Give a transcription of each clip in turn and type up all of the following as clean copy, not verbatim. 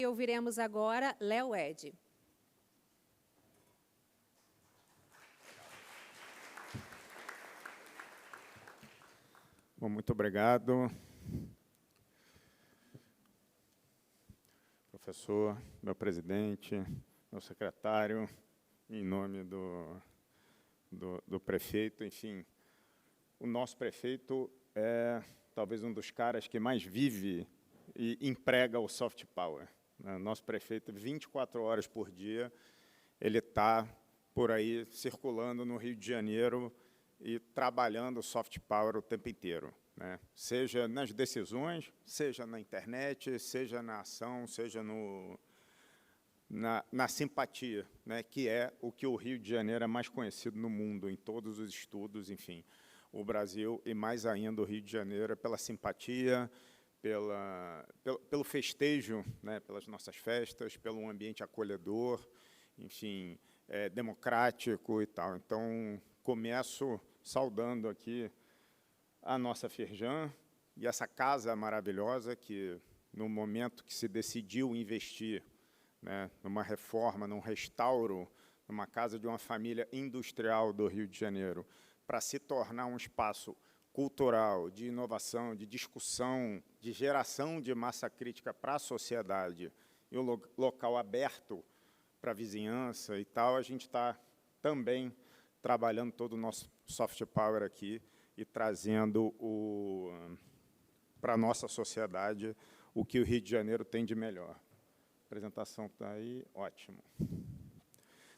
ouviremos agora Léo Ed. Bom, muito obrigado. Professor, meu presidente, meu secretário, em nome do prefeito, enfim, o nosso prefeito é talvez um dos caras que mais vive e emprega o soft power, né? Nosso prefeito, 24 horas por dia, ele está por aí circulando no Rio de Janeiro e trabalhando o soft power o tempo inteiro, né? Seja nas decisões, seja na internet, seja na ação, seja na simpatia, né? Que é o que o Rio de Janeiro é mais conhecido no mundo, em todos os estudos, enfim. O Brasil, e mais ainda o Rio de Janeiro, é pela simpatia, pelo festejo, né? Pelas nossas festas, pelo ambiente acolhedor, enfim, democrático e tal. Então, começo saudando aqui a nossa Firjan e essa casa maravilhosa que, no momento que se decidiu investir, né, numa reforma, num restauro, numa casa de uma família industrial do Rio de Janeiro, para se tornar um espaço cultural, de inovação, de discussão, de geração de massa crítica para a sociedade, e um local aberto para a vizinhança e tal, a gente está também trabalhando todo o nosso soft power aqui e trazendo para a nossa sociedade o que o Rio de Janeiro tem de melhor. A apresentação está aí, ótimo.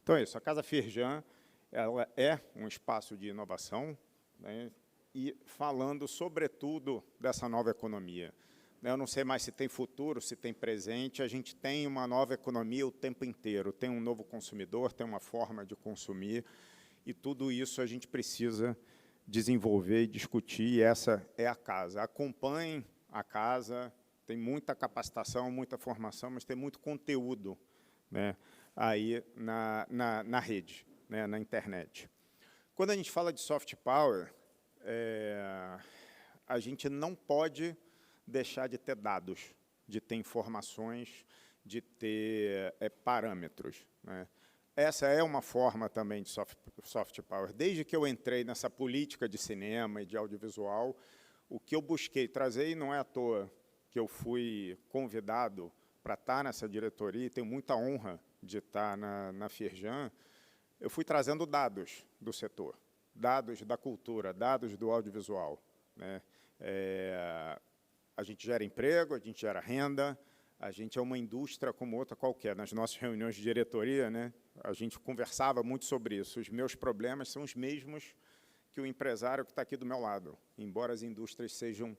Então é isso, a Casa Firjan, ela é um espaço de inovação, né, e falando, sobretudo, dessa nova economia. Eu não sei mais se tem futuro, se tem presente, a gente tem uma nova economia o tempo inteiro, tem um novo consumidor, tem uma forma de consumir, e tudo isso a gente precisa desenvolver e discutir, e essa é a casa. Acompanhem a casa, tem muita capacitação, muita formação, mas tem muito conteúdo, né, aí na rede, né, na internet. Quando a gente fala de soft power, a gente não pode deixar de ter dados, de ter informações, de ter parâmetros, né? Essa é uma forma também de soft power. Desde que eu entrei nessa política de cinema e de audiovisual, o que eu busquei trazer, e não é à toa que eu fui convidado para estar nessa diretoria, e tenho muita honra de estar na Firjan, eu fui trazendo dados do setor, dados da cultura, dados do audiovisual, né? A gente gera emprego, a gente gera renda, a gente é uma indústria como outra qualquer. Nas nossas reuniões de diretoria, né, a gente conversava muito sobre isso. Os meus problemas são os mesmos que o empresário que está aqui do meu lado, embora as indústrias sejam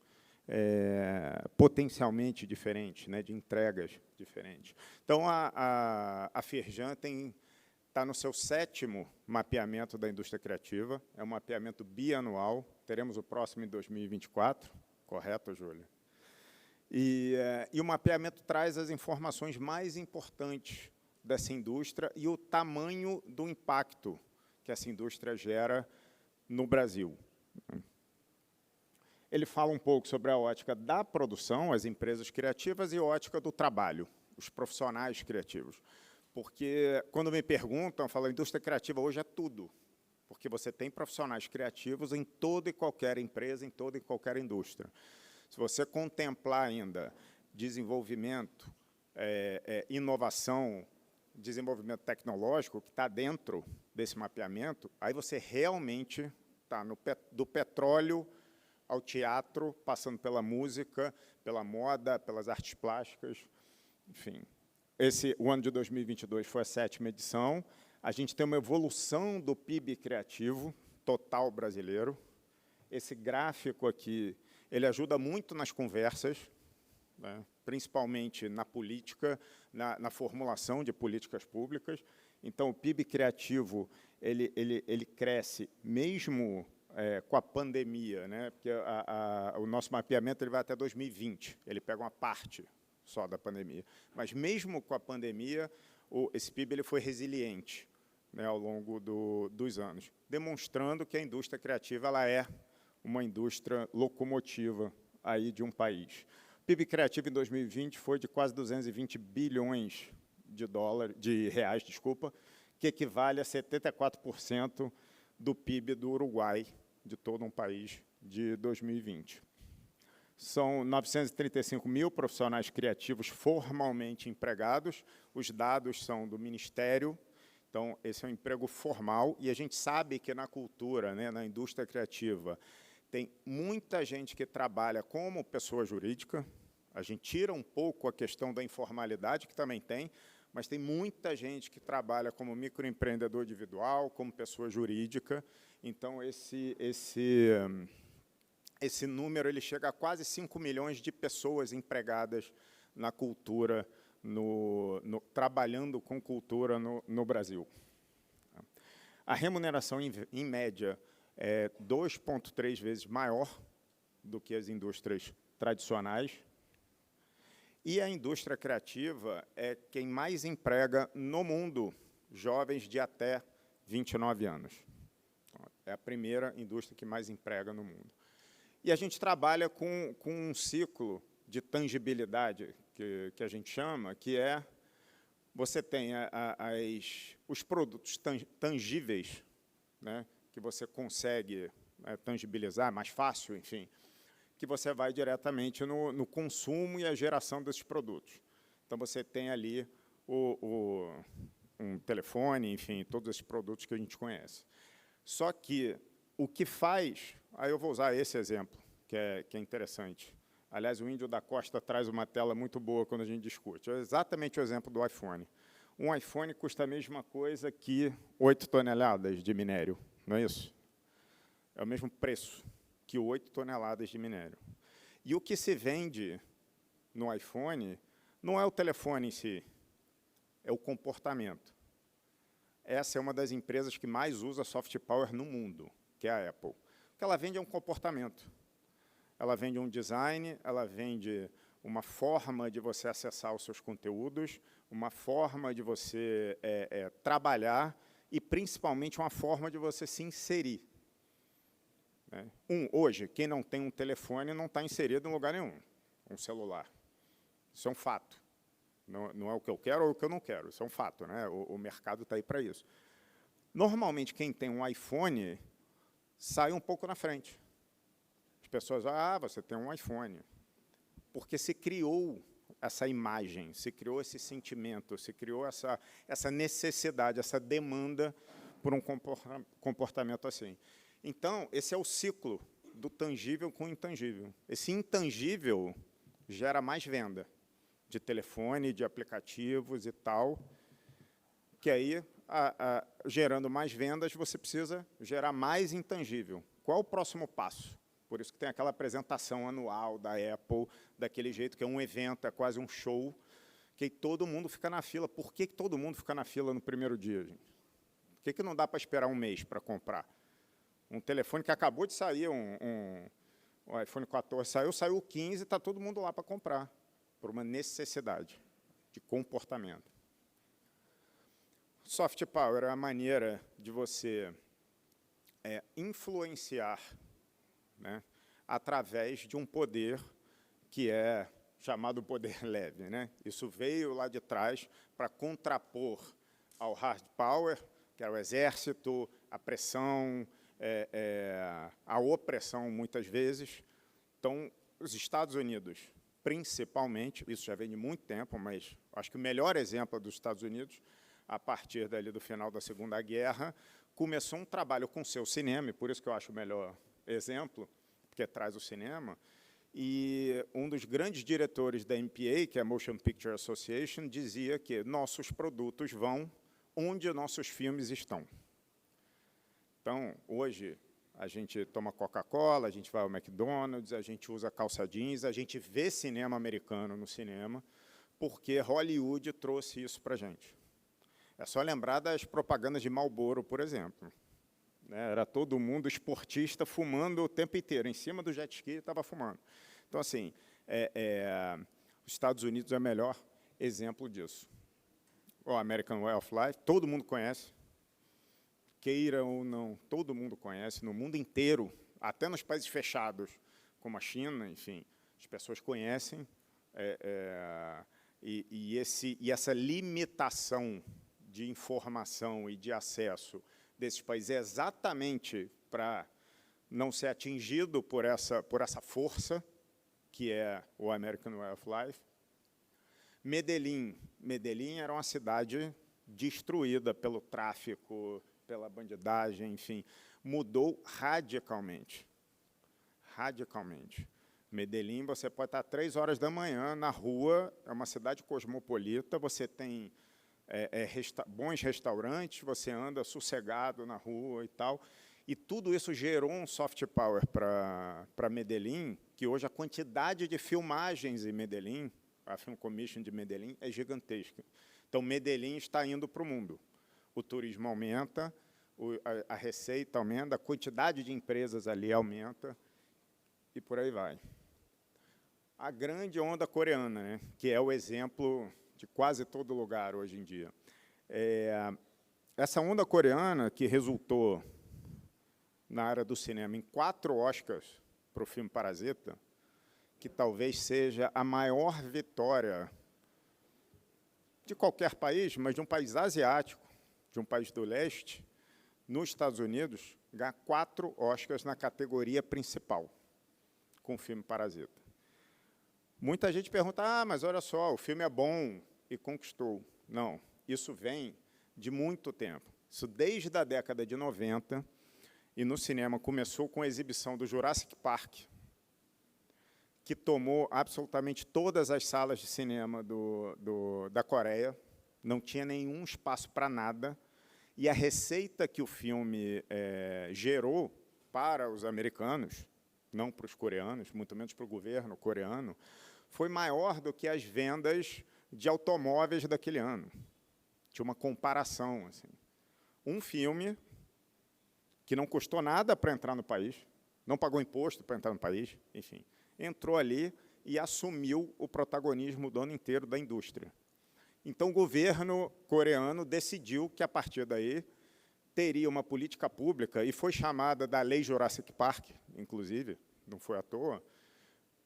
potencialmente diferentes, né, de entregas diferentes. Então, a Firjan está no seu 7º mapeamento da indústria criativa, é um mapeamento bianual, teremos o próximo em 2024, correto, Júlia? E o mapeamento traz as informações mais importantes dessa indústria e o tamanho do impacto que essa indústria gera no Brasil. Ele fala um pouco sobre a ótica da produção, as empresas criativas, e a ótica do trabalho, os profissionais criativos. Porque, quando me perguntam, eu falo, a indústria criativa hoje é tudo, porque você tem profissionais criativos em toda e qualquer empresa, em toda e qualquer indústria. Se você contemplar ainda desenvolvimento, inovação, desenvolvimento tecnológico, que está dentro desse mapeamento, aí você realmente está do petróleo ao teatro, passando pela música, pela moda, pelas artes plásticas, enfim. O ano de 2022 foi a 7ª edição. A gente tem uma evolução do PIB criativo total brasileiro. Esse gráfico aqui, ele ajuda muito nas conversas, né, principalmente na política, na formulação de políticas públicas. Então, o PIB criativo ele cresce mesmo com a pandemia, né, porque o nosso mapeamento ele vai até 2020, ele pega uma parte só da pandemia. Mas, mesmo com a pandemia, esse PIB ele foi resiliente, né, ao longo dos anos, demonstrando que a indústria criativa ela é uma indústria locomotiva aí de um país. PIB criativo em 2020 foi de quase 220 bilhões de reais, desculpa, que equivale a 74% do PIB do Uruguai, de todo um país, de 2020. São 935 mil profissionais criativos formalmente empregados. Os dados são do Ministério. Então, esse é um emprego formal. E a gente sabe que na cultura, né, na indústria criativa, tem muita gente que trabalha como pessoa jurídica. A gente tira um pouco a questão da informalidade, que também tem, mas tem muita gente que trabalha como microempreendedor individual, como pessoa jurídica. Então, esse número ele chega a quase 5 milhões de pessoas empregadas na cultura, trabalhando com cultura no Brasil. A remuneração, em média, é 2,3 vezes maior do que as indústrias tradicionais. E a indústria criativa é quem mais emprega no mundo jovens de até 29 anos. É a primeira indústria que mais emprega no mundo. E a gente trabalha com um ciclo de tangibilidade, que a gente chama, que é, você tem os produtos tangíveis, né, que você consegue tangibilizar, mais fácil, enfim, que você vai diretamente no consumo e a geração desses produtos. Então, você tem ali um telefone, enfim, todos esses produtos que a gente conhece. Só que o que faz... Aí eu vou usar esse exemplo, que é interessante. Aliás, o Índio da Costa traz uma tela muito boa quando a gente discute. É exatamente o exemplo do iPhone. Um iPhone custa a mesma coisa que 8 toneladas de minério, não é isso? É o mesmo preço que 8 toneladas de minério. E o que se vende no iPhone não é o telefone em si, é o comportamento. Essa é uma das empresas que mais usa soft power no mundo, que é a Apple. O que ela vende é um comportamento. Ela vende um design, ela vende uma forma de você acessar os seus conteúdos, uma forma de você trabalhar e, principalmente, uma forma de você se inserir. Hoje, quem não tem um telefone não está inserido em lugar nenhum, um celular. Isso é um fato. Não é o que eu quero ou o que eu não quero, isso é um fato, né? O mercado está aí para isso. Normalmente, quem tem um iPhone sai um pouco na frente. As pessoas falam, você tem um iPhone. Porque se criou essa imagem, se criou esse sentimento, se criou essa necessidade, essa demanda por um comportamento assim. Então, esse é o ciclo do tangível com o intangível. Esse intangível gera mais venda de telefone, de aplicativos e tal, que aí, gerando mais vendas, você precisa gerar mais intangível. Qual é o próximo passo? Por isso que tem aquela apresentação anual da Apple, daquele jeito que é um evento, é quase um show, que todo mundo fica na fila. Por que todo mundo fica na fila no primeiro dia, gente? Por que não dá para esperar um mês para comprar? Um telefone que acabou de sair, o iPhone 14 saiu o 15, está todo mundo lá para comprar, por uma necessidade de comportamento. Soft power é a maneira de você influenciar, né, através de um poder que é chamado poder leve, né? Isso veio lá de trás para contrapor ao hard power, que era o exército, a pressão, a opressão, muitas vezes. Então, os Estados Unidos, principalmente, isso já vem de muito tempo, mas acho que o melhor exemplo dos Estados Unidos, a partir dali do final da Segunda Guerra, começou um trabalho com o seu cinema, e por isso que eu acho o melhor exemplo, porque traz o cinema, e um dos grandes diretores da MPA, que é a Motion Picture Association, dizia que nossos produtos vão onde nossos filmes estão. Então, hoje, a gente toma Coca-Cola, a gente vai ao McDonald's, a gente usa calça jeans, a gente vê cinema americano no cinema, porque Hollywood trouxe isso para a gente. É só lembrar das propagandas de Marlboro, por exemplo. Era todo mundo esportista fumando o tempo inteiro. Em cima do jet ski estava fumando. Então, assim, os Estados Unidos é o melhor exemplo disso. O American Way of Life, todo mundo conhece. Queira ou não, todo mundo conhece, no mundo inteiro, até nos países fechados, como a China, enfim, As pessoas conhecem, e essa limitação de informação e de acesso desses países é exatamente para não ser atingido por essa força, que é o American Way of Life. Medellín era uma cidade destruída pelo tráfico, pela bandidagem, enfim, mudou radicalmente. Radicalmente. Medellín, você pode estar 3 horas da manhã na rua, é uma cidade cosmopolita, você tem bons restaurantes, você anda sossegado na rua e tal, e tudo isso gerou um soft power para Medellín, que hoje a quantidade de filmagens em Medellín, a Film Commission de Medellín, é gigantesca. Então, Medellín está indo para o mundo. O turismo aumenta, a receita aumenta, a quantidade de empresas ali aumenta, e por aí vai. A grande onda coreana, né, que é o exemplo de quase todo lugar hoje em dia. Essa onda coreana, que resultou na área do cinema em 4 Oscars para o filme Parasita, que talvez seja a maior vitória de qualquer país, mas de um país asiático, de um país do leste, nos Estados Unidos, ganhar 4 Oscars na categoria principal, com o filme Parasita. Muita gente pergunta, mas olha só, o filme é bom e conquistou. Não, isso vem de muito tempo. Isso desde a década de 90, e no cinema começou com a exibição do Jurassic Park, que tomou absolutamente todas as salas de cinema da Coreia, não tinha nenhum espaço para nada, e a receita que o filme gerou para os americanos, não para os coreanos, muito menos para o governo coreano, foi maior do que as vendas de automóveis daquele ano. Tinha uma comparação. Assim. Um filme que não custou nada para entrar no país, não pagou imposto para entrar no país, enfim, entrou ali e assumiu o protagonismo do ano inteiro da indústria. Então, o governo coreano decidiu que, a partir daí, teria uma política pública, e foi chamada da Lei Jurassic Park, inclusive, não foi à toa,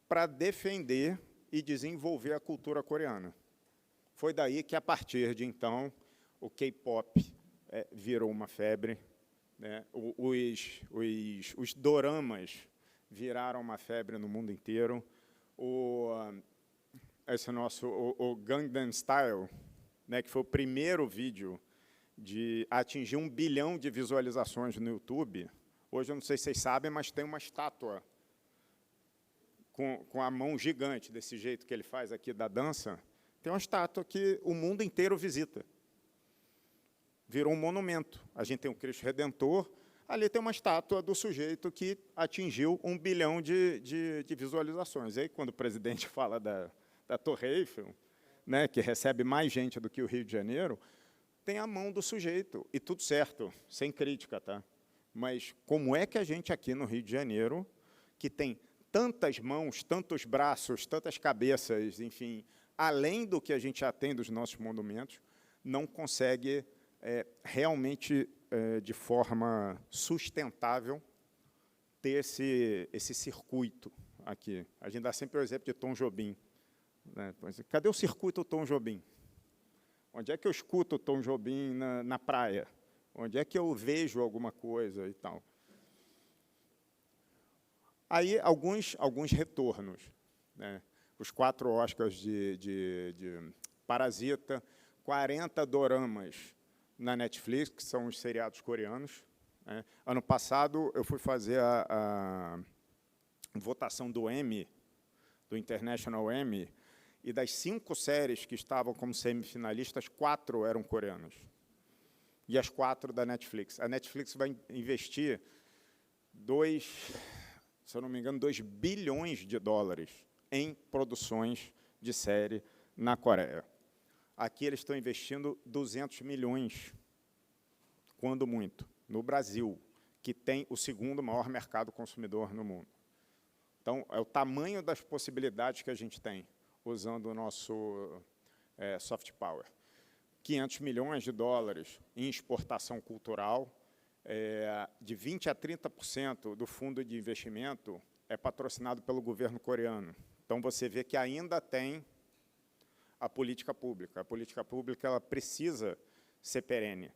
para defender e desenvolver a cultura coreana. Foi daí que, a partir de então, o K-pop virou uma febre, né? Os doramas viraram uma febre no mundo inteiro. Esse nosso, o Gangnam Style, né, que foi o primeiro vídeo de atingir 1 bilhão de visualizações no YouTube. Hoje, eu não sei se vocês sabem, mas tem uma estátua com a mão gigante, desse jeito que ele faz aqui da dança. Tem uma estátua que o mundo inteiro visita. Virou um monumento. A gente tem o Cristo Redentor, ali tem uma estátua do sujeito que atingiu 1 bilhão de visualizações. E aí, quando o presidente fala da Torre Eiffel, né, que recebe mais gente do que o Rio de Janeiro, tem a mão do sujeito, e tudo certo, sem crítica, tá? Mas como é que a gente aqui no Rio de Janeiro, que tem tantas mãos, tantos braços, tantas cabeças, enfim, além do que a gente já tem dos nossos monumentos, não consegue realmente, de forma sustentável, ter esse circuito aqui? A gente dá sempre o exemplo de Tom Jobim. Né? Cadê o circuito Tom Jobim? Onde é que eu escuto o Tom Jobim na praia? Onde é que eu vejo alguma coisa e tal? Aí, alguns retornos. Né? Os 4 Oscars de Parasita, 40 doramas na Netflix, que são os seriados coreanos. Né? Ano passado, eu fui fazer a votação do Emmy, do International Emmy, e das 5 séries que estavam como semifinalistas, 4 eram coreanas. E as 4 da Netflix. A Netflix vai investir se eu não me engano, 2 bilhões de dólares em produções de série na Coreia. Aqui eles estão investindo 200 milhões, quando muito, no Brasil, que tem o 2º maior mercado consumidor no mundo. Então, é o tamanho das possibilidades que a gente tem usando o nosso soft power. 500 milhões de dólares em exportação cultural, de 20% a 30% do fundo de investimento é patrocinado pelo governo coreano, Então, você vê que ainda tem a política pública. A política pública ela precisa ser perene,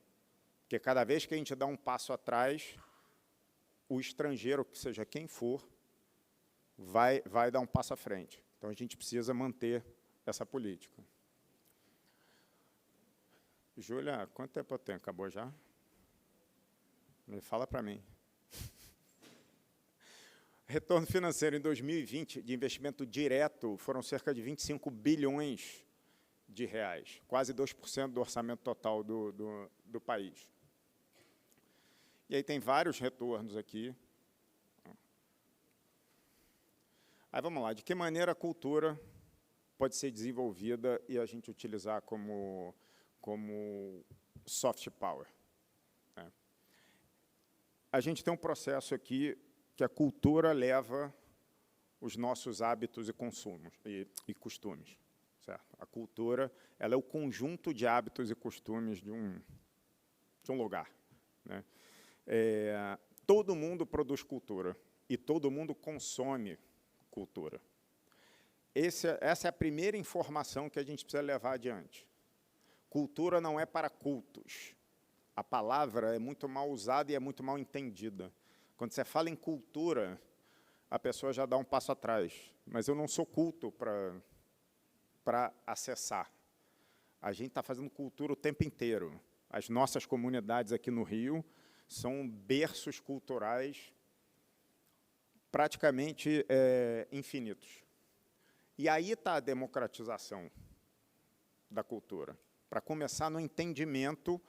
porque cada vez que a gente dá um passo atrás, o estrangeiro, que seja quem for, vai dar um passo à frente. Então, a gente precisa manter essa política. Júlia, quanto tempo eu tenho? Acabou já? Me fala para mim. Retorno financeiro em 2020 de investimento direto foram cerca de 25 bilhões de reais, quase 2% do orçamento total do país. E aí tem vários retornos aqui. Aí vamos lá, de que maneira a cultura pode ser desenvolvida e a gente utilizar como soft power? A gente tem um processo aqui que a cultura leva os nossos hábitos e consumos e costumes, certo? A cultura, ela é o conjunto de hábitos e costumes de um lugar, né? Todo mundo produz cultura e todo mundo consome cultura. Essa é a primeira informação que a gente precisa levar adiante. Cultura não é para cultos. A palavra é muito mal usada e é muito mal entendida. Quando você fala em cultura, a pessoa já dá um passo atrás. Mas eu não sou culto para acessar. A gente está fazendo cultura o tempo inteiro. As nossas comunidades aqui no Rio são berços culturais praticamente infinitos. E aí está a democratização da cultura, para começar no entendimento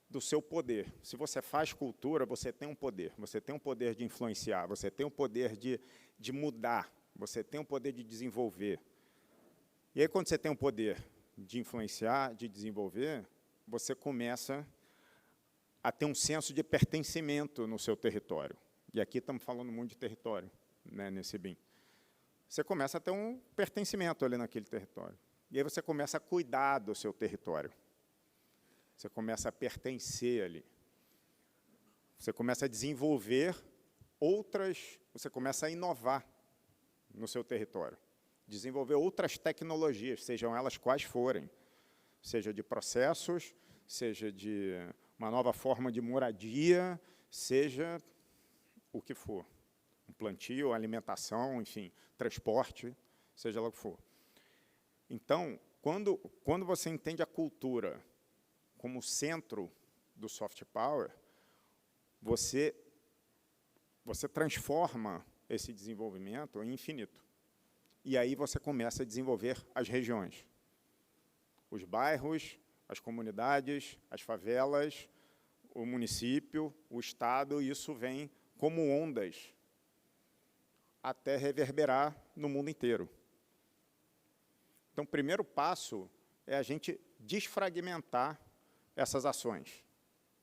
do seu poder. Se você faz cultura, você tem um poder de influenciar, você tem o poder de mudar, você tem o poder de desenvolver. E aí, quando você tem o poder de influenciar, de desenvolver, você começa a ter um senso de pertencimento no seu território. E aqui estamos falando muito de território, né, nesse BIM. Você começa a ter um pertencimento ali naquele território. E aí você começa a cuidar do seu território. Você começa a pertencer ali. Você começa a desenvolver você começa a inovar no seu território. Desenvolver outras tecnologias, sejam elas quais forem. Seja de processos, seja de uma nova forma de moradia, seja o que for. Um plantio, alimentação, enfim, transporte, seja lá o que for. Então, quando você entende a cultura como centro do soft power, você transforma esse desenvolvimento em infinito. E aí você começa a desenvolver as regiões, os bairros, as comunidades, as favelas, o município, o estado, e isso vem como ondas até reverberar no mundo inteiro. Então, o primeiro passo é a gente desfragmentar essas ações.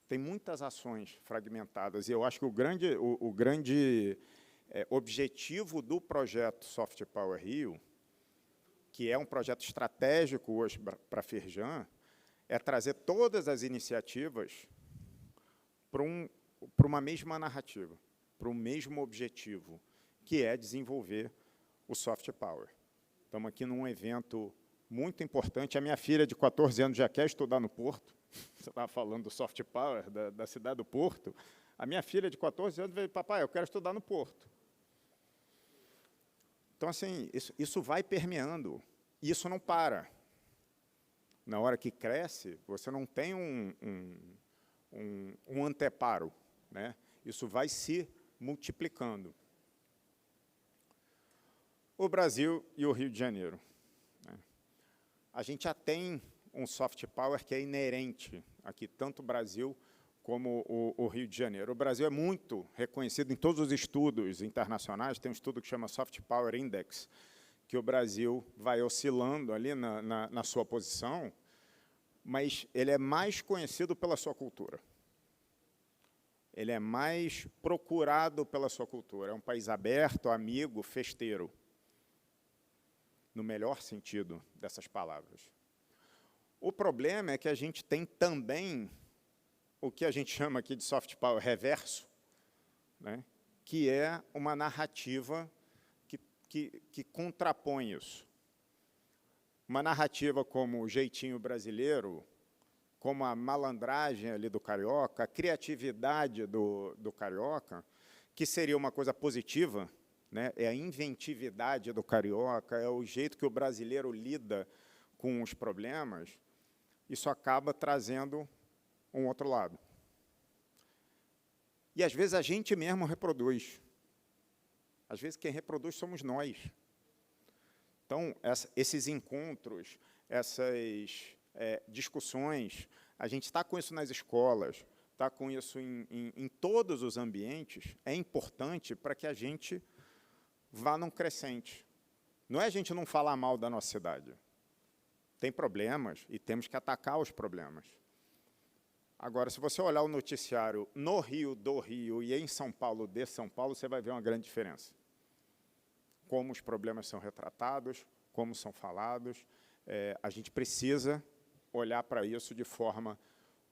Tem muitas ações fragmentadas, e eu acho que o grande objetivo do projeto Soft Power Rio, que é um projeto estratégico hoje para a Firjan, é trazer todas as iniciativas para uma mesma narrativa, para o mesmo objetivo, que é desenvolver o soft power. Estamos aqui num evento muito importante. A minha filha, de 14 anos, já quer estudar no Porto. Você estava falando do soft power da cidade do Porto. A minha filha, de 14 anos, veio: papai, eu quero estudar no Porto. Então, assim, isso vai permeando. E isso não para. Na hora que cresce, você não tem um anteparo, né? Isso vai se multiplicando. O Brasil e o Rio de Janeiro, né? A gente já tem um soft power que é inerente aqui, tanto o Brasil como o Rio de Janeiro. O Brasil é muito reconhecido em todos os estudos internacionais. Tem um estudo que chama Soft Power Index, que o Brasil vai oscilando ali na sua posição, mas ele é mais conhecido pela sua cultura. Ele é mais procurado pela sua cultura. É um país aberto, amigo, festeiro, no melhor sentido dessas palavras. O problema é que a gente tem também o que a gente chama aqui de soft power reverso, né, que é uma narrativa que contrapõe isso. Uma narrativa como o jeitinho brasileiro, como a malandragem ali do carioca, a criatividade do carioca, que seria uma coisa positiva, né? É a inventividade do carioca, é o jeito que o brasileiro lida com os problemas, isso acaba trazendo um outro lado. E, às vezes, a gente mesmo reproduz. Às vezes, quem reproduz somos nós. Então, esses encontros, essas discussões, a gente está com isso nas escolas, está com isso em todos os ambientes, é importante para que a gente vá num crescente. Não é a gente não falar mal da nossa cidade. Tem problemas e temos que atacar os problemas. Agora, se você olhar o noticiário no Rio, do Rio, e em São Paulo, de São Paulo, você vai ver uma grande diferença. Como os problemas são retratados, como são falados. A gente precisa olhar para isso de forma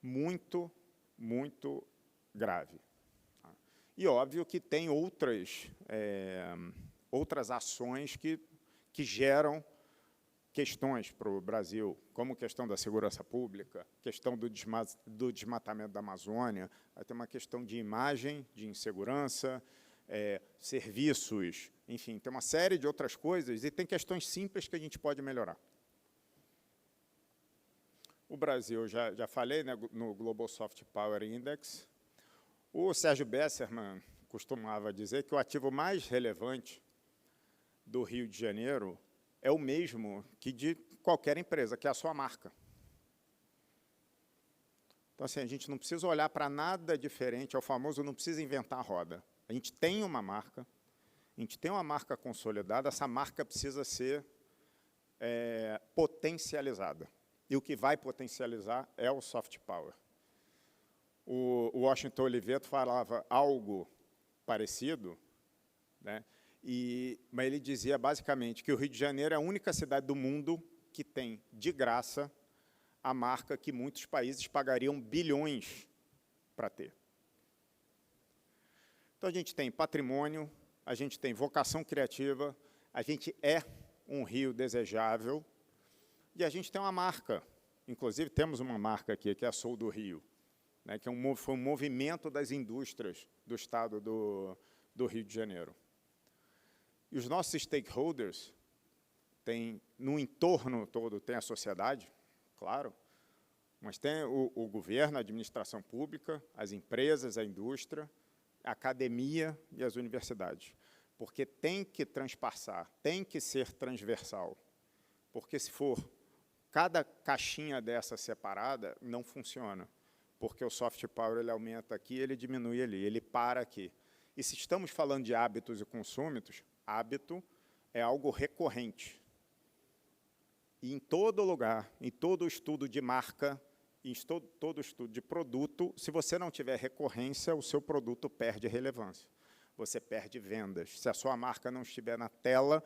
muito, muito grave. E, óbvio, que tem outras ações que geram questões para o Brasil, como a questão da segurança pública, questão do desmatamento da Amazônia, tem uma questão de imagem, de insegurança, serviços, enfim, tem uma série de outras coisas, e tem questões simples que a gente pode melhorar. O Brasil, já falei, né, no Global Soft Power Index, o Sérgio Besserman costumava dizer que o ativo mais relevante do Rio de Janeiro é o mesmo que de qualquer empresa, que é a sua marca. Então, assim, a gente não precisa olhar para nada diferente, é o famoso não precisa inventar a roda. A gente tem uma marca, consolidada, essa marca precisa ser potencializada. E o que vai potencializar é o soft power. O Washington Oliveto falava algo parecido, né? Mas ele dizia, basicamente, que o Rio de Janeiro é a única cidade do mundo que tem, de graça, a marca que muitos países pagariam bilhões para ter. Então, a gente tem patrimônio, a gente tem vocação criativa, a gente é um Rio desejável, e a gente tem uma marca. Inclusive, temos uma marca aqui, que é a Sou do Rio, né, que foi um movimento das indústrias do estado do Rio de Janeiro. E os nossos stakeholders, no entorno todo, tem a sociedade, claro, mas tem o governo, a administração pública, as empresas, a indústria, a academia e as universidades. Porque tem que transpassar, tem que ser transversal. Porque, se for cada caixinha dessa separada, não funciona. Porque o soft power ele aumenta aqui, ele diminui ali, ele para aqui. E se estamos falando de hábitos e consumos, hábito é algo recorrente. E em todo lugar, em todo estudo de marca, em todo estudo de produto, se você não tiver recorrência, o seu produto perde relevância. Você perde vendas. Se a sua marca não estiver na tela,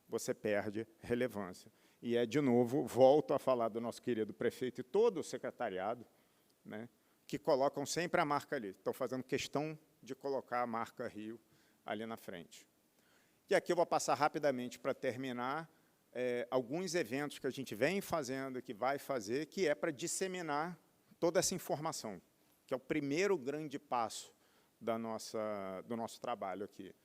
você perde relevância. E de novo, volto a falar do nosso querido prefeito e todo o secretariado, né, que colocam sempre a marca ali. Estão fazendo questão de colocar a marca Rio ali na frente. E aqui eu vou passar rapidamente para terminar alguns eventos que a gente vem fazendo, que vai fazer, que é para disseminar toda essa informação, que é o primeiro grande passo do nosso trabalho aqui.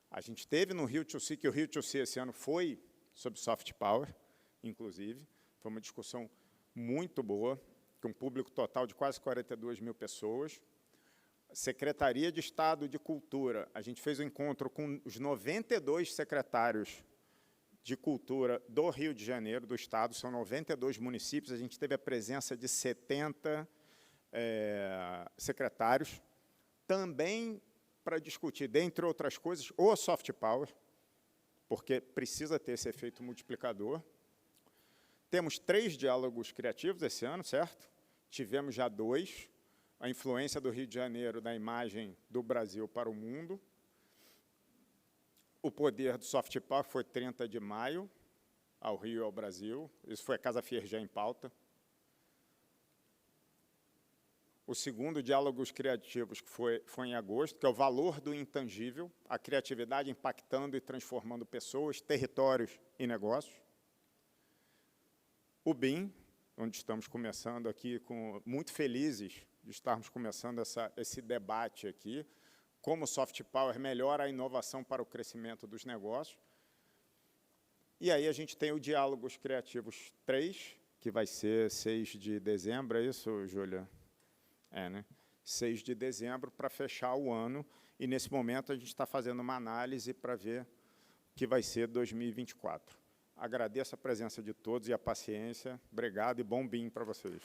A gente teve no Rio to Sea, que o Rio to Sea esse ano foi sobre soft power, inclusive, foi uma discussão muito boa, com um público total de quase 42 mil pessoas. Secretaria de Estado de Cultura, a gente fez um encontro com os 92 secretários de Cultura do Rio de Janeiro, do Estado, são 92 municípios, a gente teve a presença de 70 secretários, também para discutir, dentre outras coisas, o soft power, porque precisa ter esse efeito multiplicador. Temos 3 diálogos criativos esse ano, certo? Tivemos já 2, a influência do Rio de Janeiro na imagem do Brasil para o mundo. O poder do soft power foi 30 de maio, ao Rio e ao Brasil. Isso foi a Casa Fierjé em pauta. O segundo, Diálogos Criativos, que foi em agosto, que é o valor do intangível, a criatividade impactando e transformando pessoas, territórios e negócios. O BIM, onde estamos começando aqui, muito felizes de estarmos começando esse debate aqui, como o soft power melhora a inovação para o crescimento dos negócios. E aí a gente tem o Diálogos Criativos 3, que vai ser 6 de dezembro, é isso, Júlia? É, né? 6 de dezembro, para fechar o ano, e nesse momento a gente está fazendo uma análise para ver o que vai ser 2024. Agradeço a presença de todos e a paciência. Obrigado e bom BIM para vocês.